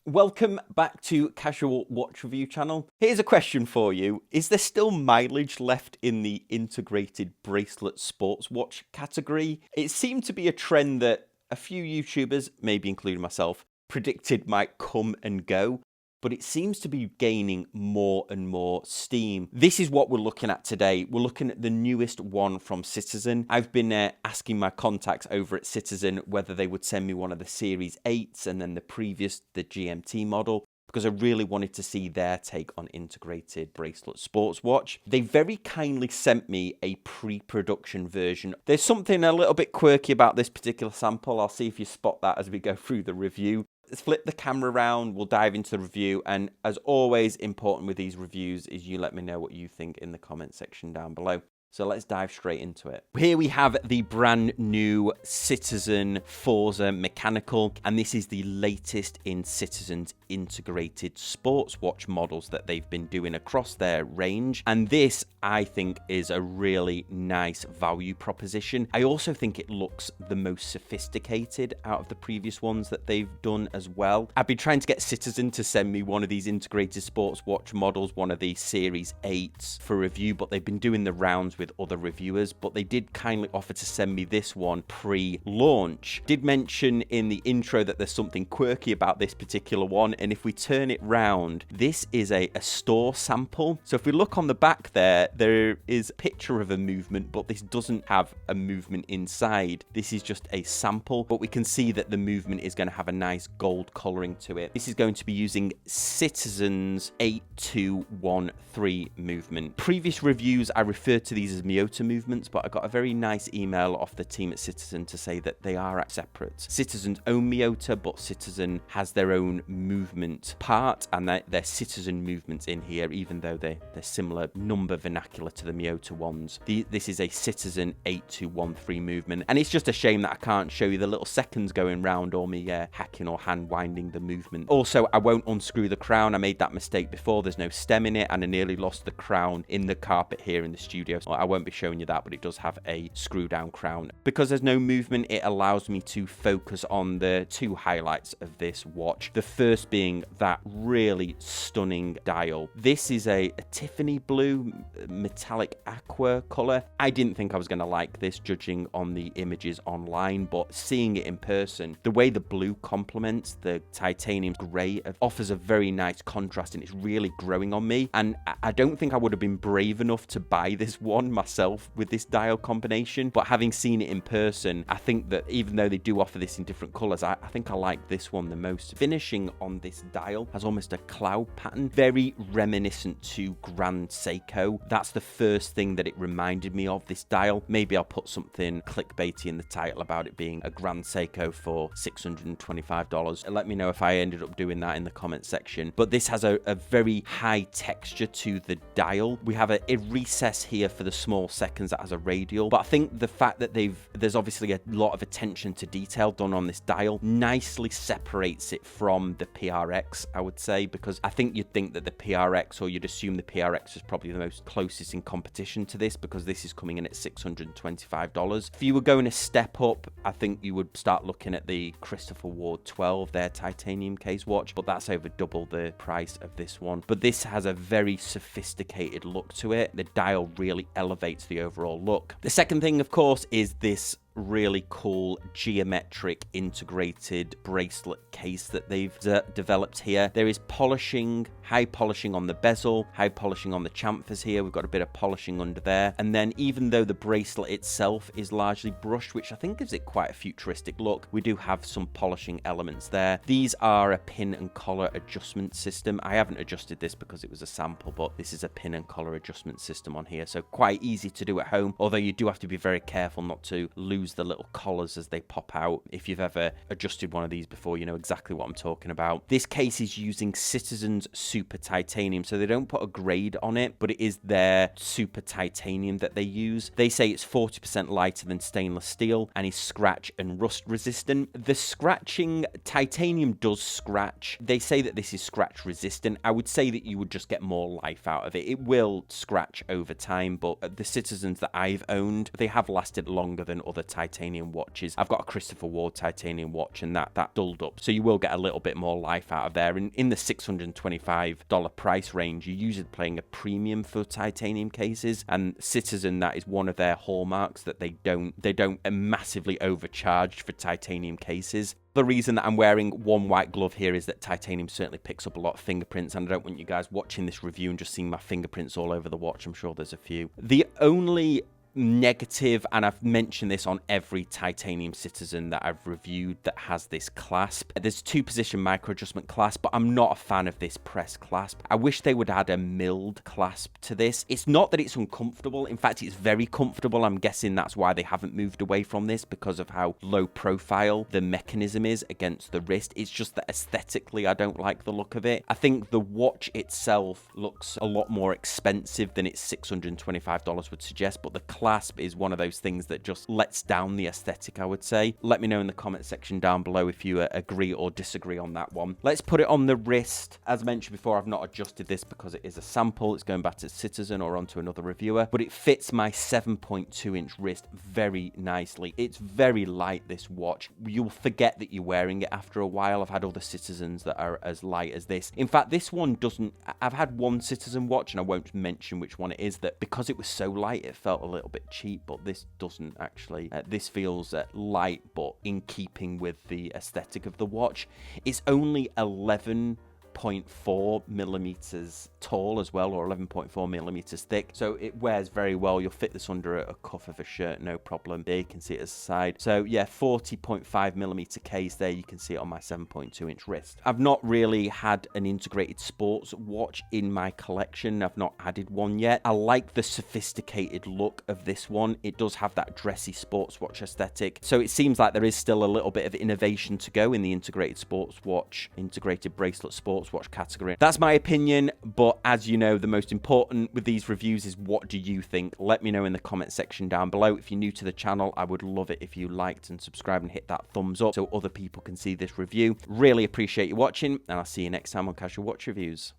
Welcome back to Casual Watch Review channel. Here's a question for you. Is there still mileage left in the integrated bracelet sports watch category? It seemed to be a trend that a few YouTubers, maybe including myself, predicted might come and go, but it seems to be gaining more and more steam. This is what we're looking at today. We're looking at the newest one from Citizen. I've been asking my contacts over at Citizen whether they would send me one of the Series 8s and then the GMT model, because I really wanted to see their take on integrated bracelet sports watch. They very kindly sent me a pre-production version. There's something a little bit quirky about this particular sample. I'll see if you spot that as we go through the review. Let's flip the camera around, we'll dive into the review, and as always, important with these reviews is you let me know what you think in the comment section down below. So let's dive straight into it. Here we have the brand new Citizen Forza Mechanical, and this is the latest in Citizen's integrated sports watch models that they've been doing across their range. And this, I think, is a really nice value proposition. I also think it looks the most sophisticated out of the previous ones that they've done as well. I've been trying to get Citizen to send me one of these integrated sports watch models, one of the Series 8s for review, but they've been doing the rounds with other reviewers, but they did kindly offer to send me this one pre-launch. Did mention in the intro that there's something quirky about this particular one, and if we turn it round, this is a store sample. So if we look on the back there is a picture of a movement, but this doesn't have a movement inside. This is just a sample, but we can see that the movement is going to have a nice gold coloring to it. This is going to be using Citizen's 8213 movement. Previous reviews, I referred to these as Miyota movements, but I got a very nice email off the team at Citizen to say that they are separate. Citizen's own Miyota, but Citizen has their own movement part, and they're Citizen movements in here, even though they're similar number vernacular to the Miyota ones. This is a Citizen 8213 movement, and it's just a shame that I can't show you the little seconds going round or me hacking or hand winding the movement. Also, I won't unscrew the crown. I made that mistake before. There's no stem in it, and I nearly lost the crown in the carpet here in the studio. So I won't be showing you that, but it does have a screw down crown. Because there's no movement, it allows me to focus on the two highlights of this watch. The first being that really stunning dial. This is a Tiffany blue metallic aqua color. I didn't think I was going to like this judging on the images online, but seeing it in person, the way the blue complements the titanium gray offers a very nice contrast, and it's really growing on me. And I don't think I would have been brave enough to buy this one myself with this dial combination, but having seen it in person, I think that even though they do offer this in different colors, I think I like this one the most. Finishing on this dial has almost a cloud pattern, very reminiscent to Grand Seiko. That's the first thing that it reminded me of, this dial. Maybe I'll put something clickbaity in the title about it being a Grand Seiko for $625. Let me know if I ended up doing that in the comment section. But this has a very high texture to the dial. We have a recess here for the small seconds that has a radial, but I think the fact that there's obviously a lot of attention to detail done on this dial nicely separates it from the PRX, I would say, because I think you'd think that the PRX, or you'd assume the PRX is probably the most closest in competition to this, because this is coming in at $625. If you were going a step up, I think you would start looking at the Christopher Ward 12, their titanium case watch, but that's over double the price of this one. But this has a very sophisticated look to it. The dial really elevates the overall look. The second thing, of course, is this really cool geometric integrated bracelet case that they've developed here. There is polishing, high polishing on the bezel, high polishing on the chamfers here. We've got a bit of polishing under there. And then even though the bracelet itself is largely brushed, which I think gives it quite a futuristic look, we do have some polishing elements there. These are a pin and collar adjustment system. I haven't adjusted this because it was a sample, but this is a pin and collar adjustment system on here. So quite easy to do at home, although you do have to be very careful not to lose the little collars as they pop out. If you've ever adjusted one of these before, you know exactly what I'm talking about. This case is using Citizen's super titanium, so they don't put a grade on it, but it is their super titanium that they use. They say it's 40% lighter than stainless steel and is scratch and rust resistant. The scratching, titanium does scratch. They say that this is scratch resistant. I would say that you would just get more life out of it. It will scratch over time, but the Citizens that I've owned, they have lasted longer than other titanium watches. I've got a Christopher Ward titanium watch, and that dulled up. So you will get a little bit more life out of there. And in the $625 price range, you're usually paying a premium for titanium cases. And Citizen, that is one of their hallmarks, that they don't massively overcharge for titanium cases. The reason that I'm wearing one white glove here is that titanium certainly picks up a lot of fingerprints, and I don't want you guys watching this review and just seeing my fingerprints all over the watch. I'm sure there's a few. The only negative, and I've mentioned this on every titanium Citizen that I've reviewed that has this clasp, there's 2-position micro adjustment clasp, but I'm not a fan of this press clasp. I wish they would add a milled clasp to this. It's not that it's uncomfortable, in fact it's very comfortable. I'm guessing that's why they haven't moved away from this, because of how low profile the mechanism is against the wrist. It's just that aesthetically I don't like the look of it. I think the watch itself looks a lot more expensive than its $625 would suggest, but the clasp is one of those things that just lets down the aesthetic, I would say. Let me know in the comment section down below if you agree or disagree on that one. Let's put it on the wrist. As mentioned before, I've not adjusted this because it is a sample. It's going back to Citizen or onto another reviewer, but it fits my 7.2-inch wrist very nicely. It's very light, this watch. You'll forget that you're wearing it after a while. I've had other Citizens that are as light as this. In fact, this one doesn't. I've had one Citizen watch, and I won't mention which one it is, that because it was so light, it felt a little bit cheap, but this doesn't actually. This feels light, but in keeping with the aesthetic of the watch. It's only 11.4 millimeters tall as well, or 11.4 millimeters thick, so it wears very well. You'll fit this under a cuff of a shirt, no problem. There you can see it as a side. So yeah, 40.5 millimeter case there. You can see it on my 7.2-inch wrist. I've not really had an integrated sports watch in my collection. I've not added one yet. I like the sophisticated look of this one. It does have that dressy sports watch aesthetic, so it seems like there is still a little bit of innovation to go in the integrated sports watch, integrated bracelet sports watch category. That's my opinion, but as you know, the most important with these reviews is what do you think? Let me know in the comment section down below. If you're new to the channel, I would love it if you liked and subscribed and hit that thumbs up so other people can see this review. Really appreciate you watching, and I'll see you next time on Casual Watch Reviews.